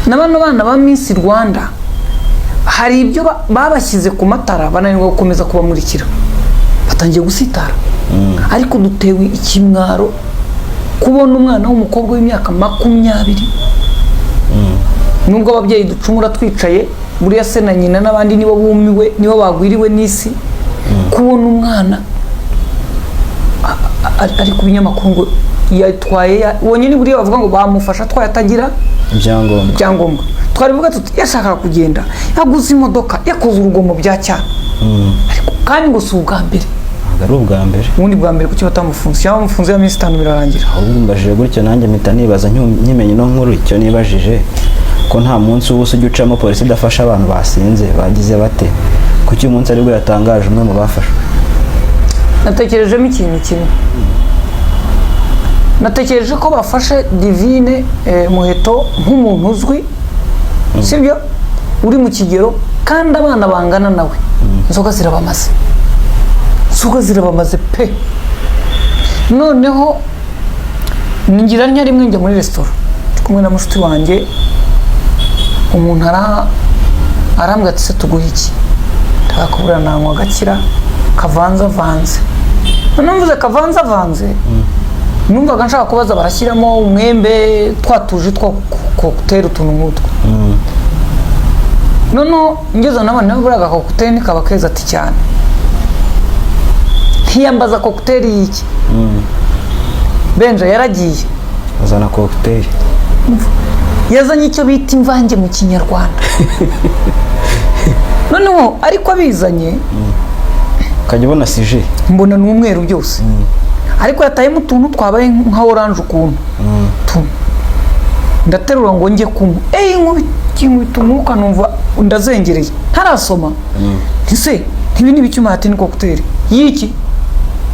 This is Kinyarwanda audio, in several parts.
n'abana bana ba Miss Rwanda hari ibyo babashyize ku matara bananirwa gukomeza kubamurikira batangiye gusitara ariko dutewe ikimwaro kubona umwana w'umukobwa w'imyaka 20 nubwo ababyeyi ducumura twicaye buriya se na nyina n'abandi nibo bumiwe nibo bagwiriwe n'isi kubona umwana ari ku binyamakuru ngo yatwaye wonyine buriya bavuga ngo bamufasha twayatagira ibyangombwa twarivuga tuti yashaka kugenda yaguze imodoka yakoze urugomo bya cyane ariko kandi ngo si ubwa mbere ari ubwa mbere ubundi bwa mbere kuki batamufunze cyangwa bamufunze ya minsi 5 birarangira ahubwo mbajije gutyo nanjye mpita nibaza nkimenye no nkuru icyo nibajije ko nta munsi wose ujya ucamo polisi idafasha abantu basinze bagize bate kuki umunsi aribwo yatangaje umwe mu bafashwe natekerejemo ikintu kimwe natekereje ko bafashe Divine Muheto nk'umuntu uzwi sibyo uri mu kigero kandi abana bangana nawe inzoga zirabamaze pe noneho ningira rimwe njya muri restaurant kumwe na mushuti wanjye umuntu arambwa ati se tuguhe iki takubura nanywa gakira kavanze numvuze kavanze numvaga nshaka kubaza barashyiramo umwembe twatuje two cocktail utuntu nk'utwo noneho ngeze n'abana buraga cocktail nikaba keza ati cyane ntiyambaza cocktail y'iki Benja yaragiye azana cocktail yazanye icyo bita imvange mu kinyarwanda noneho ariko abizanye kajya ubona sije mbona n'umweru byose ariko yatayemo utuntu twabaye nka orange ukuntu ndaterura ngo njye kumwe nkubita umwuka numva ndazengereye ntarasoma ntise ntibi ni bicyuma ati ni cocktail y'iki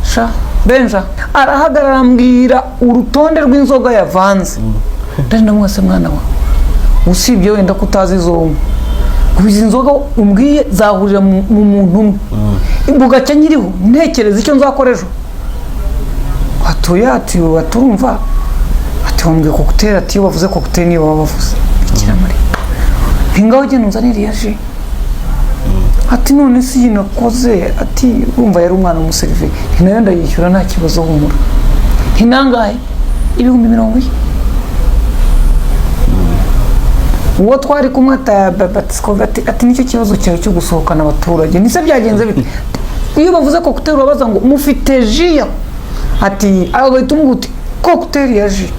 sha Benja arahagarara ambwira urutonde rw'inzoga yavanze ndenda mwese mwana wa usibye wenda kutazi izo kubiza inzoga umbwiye zahurira mu muntu umwe imbuga cya nyiriho ntekereza icyo nzakora ejo atuye ati baturumva ati wambwiye cocktail ati bavuze cocktail niba bavuze bikira muri hingaho genda unzanire yaje ati none si yinakoze ati urumva yari umwana umuservice nayo ndayishyura nta kibazo humura hinangaye 1,000 uwo twari kumata ati nicyo kibazo cyawe cyo gusohokana abaturage nise byagenze bite iyo bavuze cocktail urabaza ngo mufite ji ati agahita umuguti cocktail ya ji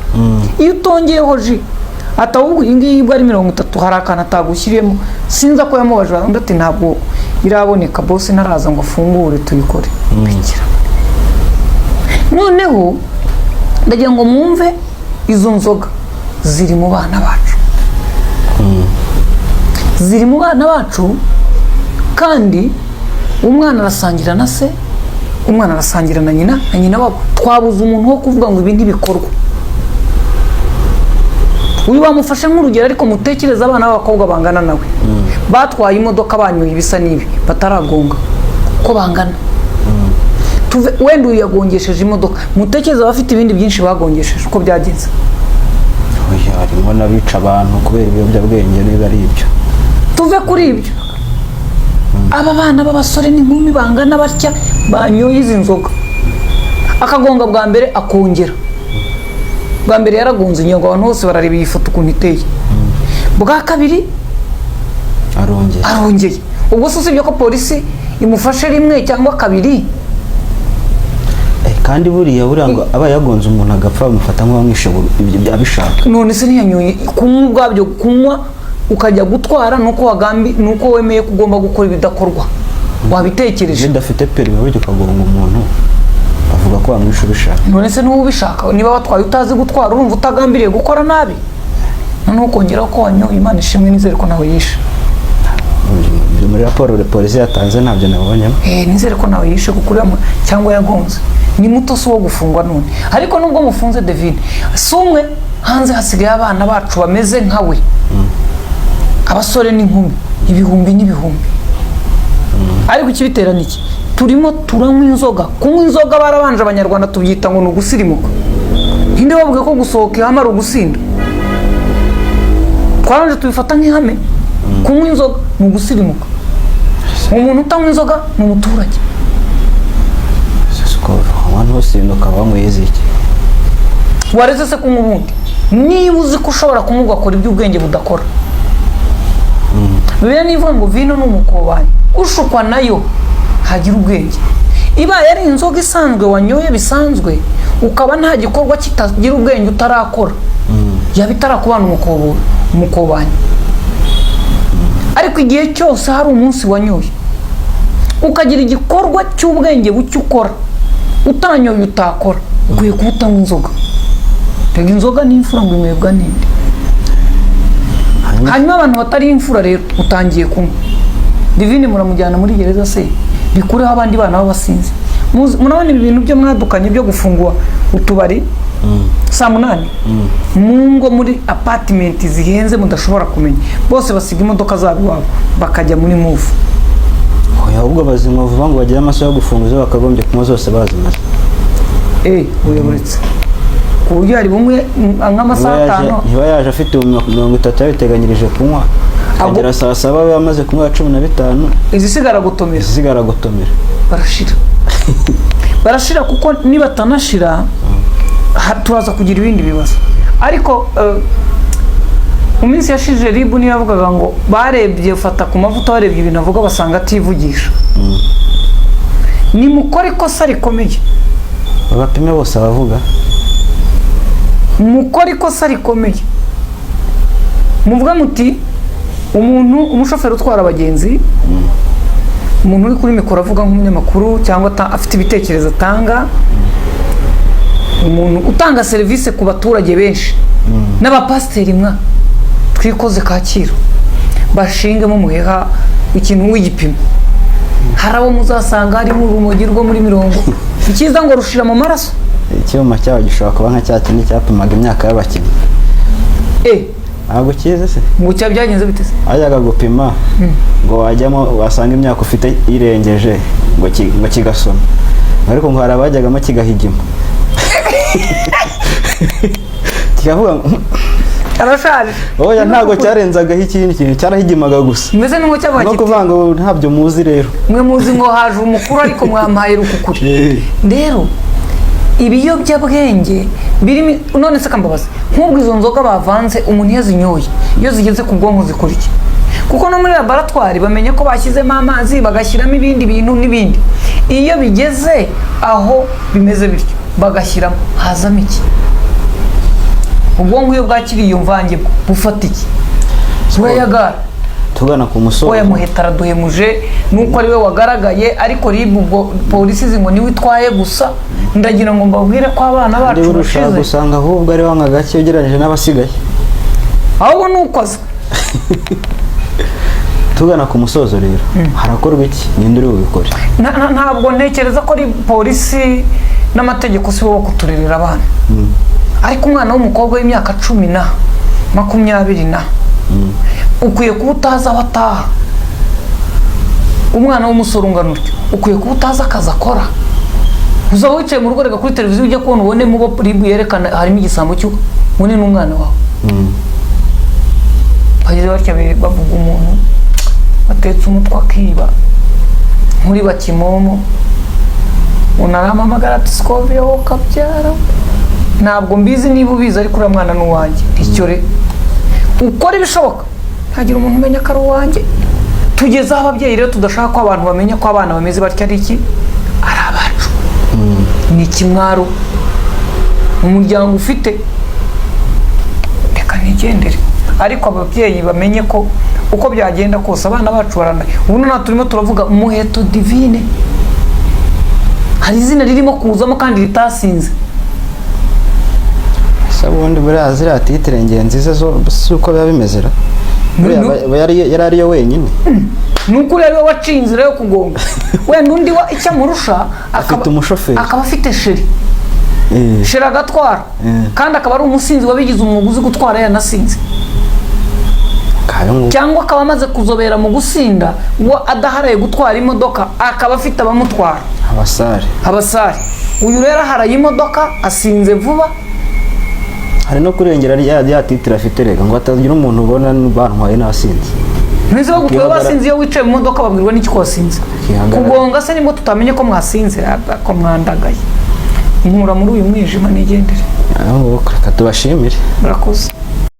iyo utongeyeho ji atawubwo ingiyi bwo ari 30 hari akana tagushyiriyemo sinza ko yamubaje ati ntabwo iraboneka boss naraza ngo afungure tuyikore bikira noneho ndagira ngo mwumve izo nzoga ziri mu bana bacu ziri mu bana bacu kandi umwana arasangira na se umwana arasangira na nyina wabo twabuze umuntu wo kuvuga ngo ibi ntibikorwa uyu bamufashe nk'urugero ariko mutekereza abana b'abakobwa bangana nawe batwaye imodoka banyoye ibisa n'ibi bataragonga ko bangana wenda uyu yagongesheje imodoka mutekereza bafite ibindi byinshi bagongesheje uko byagenze harimo n'abica abantu kubera ibiyobyabwenge niba ari ibyo tuve kuri ibyo aba bana b'abasore n'inkumi bangana batya banyoye izi nzoga akagonga bwa mbere akongera bwa mbere yaragonze nyongo abantu bose barareba iyi foto ukuntu iteye bwa kabiri arongeye ubwo se usibye ko polisi imufashe rimwe cyangwa kabiri kandi buriya ngo aba yagonze umuntu agapfa bamufata nk'abamwishe ibyo abishaka none se ntiyanyoye kunywa ubwabyo kunywa ukajya gutwara nuko wemeye ko ugomba gukora ibidakorwa wabitekereje iyo udafite perime buryo ukagonga umuntu bavuga ko wamwishe ubishaka none se n'uwo ubishaka niba watwaye utazi gutwara urumva utagambiriye gukora nabi noneho ukongeraho ko wanyoye Imana ishimwe nizere ko nawe yishe muri raporo polisi yatanze ntabyo nabonyemo nizere ko nawe yishe kukuramo cyangwa yagonze ni muto so wo gufungwa none ariko nubwo mufunze David sumwe hanze hasigaye abana bacu bameze nkawe abasore n'inkumi ibihumbi n'ibihumbi ariko ikibitera niki turimo turanywa inzoga kunywa inzoga barabanje abanyarwanda tubyita ngo nugusirimuka inde bavuga ko gusohoka hamara ugusinda twaranje tubifata nk'ihame kunywa inzoga ni ugusirimuka umuntu utanywa inzoga ni umuturage abantu bose binuka bamwize iki wareze se kunywa ubundi niba uzi ko ushobora kunywa ugakora iby'ubwenge budakora bibiliya nivuga ngo vino ni umukobanyi ushukwa nayo hagira ubwenge ibaye ari inzoga isanzwe wanyoye bisanzwe ukaba nta gikorwa kitagira ubwenge utarakora yaba itarakubana umukobanyi ariko igihe cyose hari umunsi wanyoye ukagira igikorwa cy'ubwenge bucyo ukora utanyoye utakora ukwiye kuba utanywa inzoga rega inzoga ni imfura ngo inywebwa n'indi hanyuma abantu batari imfura rero utangiye kunywa Divine muramujyana muri gereza se bikureho abandi bana b'abasinzi murabona ibi bintu byo mwadukanye byo gufungwa utubari saa 8 mu ngo muri apartment zihenze mudashobora kumenya bose basiga imodoka zabo iwabo bakajya muri move ahubwo bazinywa vuba ngo bagire amaso yo gufunga izo bakagombye kunywa zose bazimaze uyoboretse ku buryo hari bumwe nk'amasaha 5 niba yaje afite 30 yabiteganyirije kunywa agera saa 7 yamaze kunywa 15 izisigara gutomera barashira kuko niba tanashira turaza kugira ibindi bibazo ariko mu minsi yashije ribu niyo yavugaga ngo barebye fata ku mavuta barebye ibintu avuga basanga ativugisha ni mukore ikosa rikomeye babapime bose abavuga mukore ikosa rikomeye muvuga muti umushoferi utwara abagenzi umuntu uri kuri mikoro avuga nk'umunyamakuru cyangwa afite ibitekerezo atanga umuntu utanga serivisi ku baturage benshi n'abapasiteri twikoze Kacyiru bashingemo umuheha ikintu w'igipimo hari abo muzasanga harimo urumogi rwo muri 40 ikiza ngo rushira mu maraso icyuma cyawe gishobora kuba nka cya kindi cyapimaga imyaka y'abakinnyi ntabwo kize se ngo cyabyagenze bite se ajyaga gupima ngo wajyamo wasanga imyaka ufite irengeje ngo kigasoma ariko ngo hari abajyagamo kigahigima kikavuga arashaje oya ntabwo cyarenzagaho ikindi kintu cyarahigimaga gusa meze n'uko cyabagite no kuvanga ntabyo muzi rero mwe muzi ngo haje umukuru ariko mwampaye rukukuri rero ibiyobyabwenge birimo none se kambabaza nk'ubwo izo nzoga bavanze umuntu yazinyoye iyo zigeze ku bwonko zikora iki kuko no muri laboratoire bamenye ko bashyizemo amazi bagashyiramo ibindi bintu n'ibindi iyo bigeze aho bimeze bityo bagashyiramo hazamo iki ubwonko iyo bwakiriye iyo mvange bufata iki urayagara tugana ku musozo oya muhetara duhemuje nuko ari we wagaragaye ariko ribu polisi zingo ni witwaye gusa ndagira ngo mbabwire ko abana bacu bashize gusanga ahubwo ari wanga gake ugereranije n'abasigaye ahubwo nukoze tugana ku musozo rero harakorwa iki ninde uri bubikore ntabwo ntekereza ko ari polisi n'amategeko si bo kuturerera abana ariko umwana w'umukobwa w'imyaka 10 na 20 na ukwiye kuba utazi aho ataha umwana w'umusore ungana utyo ukwiye kuba utazi akazi akora uzaba wicaye mu rugo rega kuri televiziyo ujya kubona ubone mubo ribu yerekana harimo igisambo cyo ubone n'umwana wawe bageze batya bavuga umuntu batetse umutwe akiba muri bakimomo unaramamagara ati Scoville kabyara ntabwo mbizi niba ubizi ariko uriya mwana n'uwanjye icyo re ukora ibishoboka ntagira umuntu umenya ko ari uwanjye tugeze aho ababyeyi rero tudashaka ko abantu bamenya ko abana bameze batya ari iki ari abacu ni ikimwaro umuryango ufite reka nigendere ariko ababyeyi bamenye ko uko byagenda kose abana bacu baranaye ubu none turimo turavuga Muheto Divine hari izina ririmo kuzamo kandi ritasinze sabundi buriya ziriya titire nziza zo uko biba bimezera yari ariyo wenyine nuko rero waciye inzira yo kugonga wenda undi wa icyo amurusha afite umushoferi akaba afite sheri sheri agatwara kandi akaba ari umusinzi wabigize umwuga uzi gutwara yanasinze cyangwa akaba amaze kuzobera mu gusinda uwo adaharaye gutwara imodoka akaba afite abamutwara abasare uyu rero aharaye imodoka asinze vuba hari no kurengera rya titira afite rega ngo atagira umuntu ubona bantwaye nasinze. Ntizo bagutwaye basinze iyo wicaye mu modoka babwirwa n'iki ko wasinze. Kugonga se nibwo tutamenye ko mwasinze ko mwandagaye. Inkura muri uyu mwijima nigendere. Reka tubashimire. Murakoze.